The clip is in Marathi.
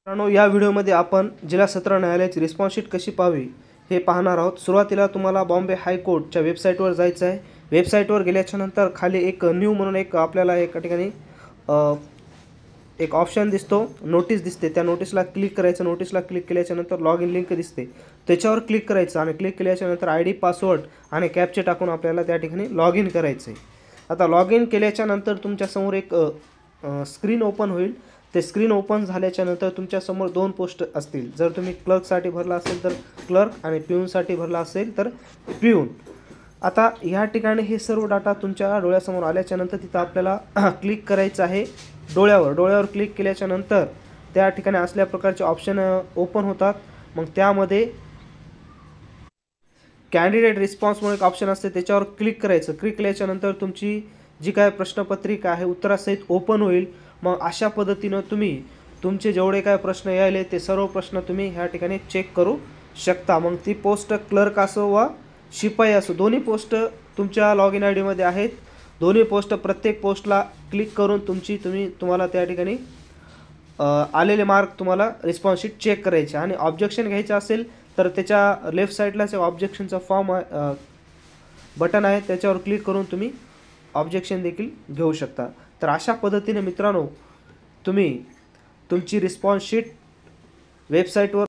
मित्रांनो, या व्हिडिओमध्ये आपण जिल्हा सत्र न्यायालयाची रिस्पॉन्स शीट कशी पाहावी हे पाहणार आहोत। सुरुवातीला तुम्हाला बॉम्बे हायकोर्टच्या वेबसाईटवर जायचं आहे। वेबसाईटवर गेल्याच्या नंतर खाली एक न्यू म्हणून एक आपल्याला एका ठिकाणी एक ऑप्शन दिसतो, नोटीस दिसते। त्या नोटीसला क्लिक करायचं। नोटीसला क्लिक केल्याच्या नंतर लॉग इन लिंक दिसते, त्याच्यावर क्लिक करायचं आणि क्लिक केल्याच्या नंतर आयडी, पासवर्ड आणि कॅप्चा टाकून आपल्याला त्या ठिकाणी लॉग इन करायचं आहे। आता लॉग इन केल्याच्या नंतर तुमच्यासमोर एक स्क्रीन ओपन होईल। ते स्क्रीन ओपन झाल्याच्या नंतर तुमच्यासमोर दोन पोस्ट असतील। जर तुम्ही क्लर्कसाठी भरला असेल तर क्लर्क आणि पिऊनसाठी भरला असेल तर पिऊन। आता ह्या ठिकाणी हे सर्व डाटा तुमच्या डोळ्यासमोर आल्याच्या नंतर तिथं आपल्याला क्लिक करायचं आहे डोळ्यावर क्लिक केल्याच्या नंतर त्या ठिकाणी असल्या प्रकारचे ऑप्शन ओपन होतात। मग त्यामध्ये कॅन्डिडेट रिस्पॉन्स म्हणून एक ऑप्शन असते, त्याच्यावर क्लिक करायचं। क्लिक केल्याच्या नंतर तुमची जी काय प्रश्नपत्रिका आहे उत्तरासहित ओपन होईल। मग अशा पद्धतीनं तुम्ही तुमचे जेवढे काय प्रश्न यायले ते सर्व प्रश्न तुम्ही ह्या ठिकाणी चेक करू शकता। मग ती पोस्ट क्लर्क असो वा शिपाई असो, दोन्ही पोस्ट तुमच्या लॉग इन आय डीमध्ये आहेत। दोन्ही पोस्ट, प्रत्येक पोस्टला क्लिक करून तुम्हाला त्या ठिकाणी आलेले मार्क तुम्हाला रिस्पॉन्स शीट चेक करायचे। आणि ऑब्जेक्शन घ्यायचं असेल तर त्याच्या लेफ्ट साईडलाच ऑब्जेक्शनचा फॉर्म बटन आहे, त्याच्यावर क्लिक करून तुम्ही ऑब्जेक्शन देखील घेऊ शकता। तर अशा पद्धतीने मित्रांनो तुम्ही तुमची रिस्पॉन्स शीट वेबसाईटवर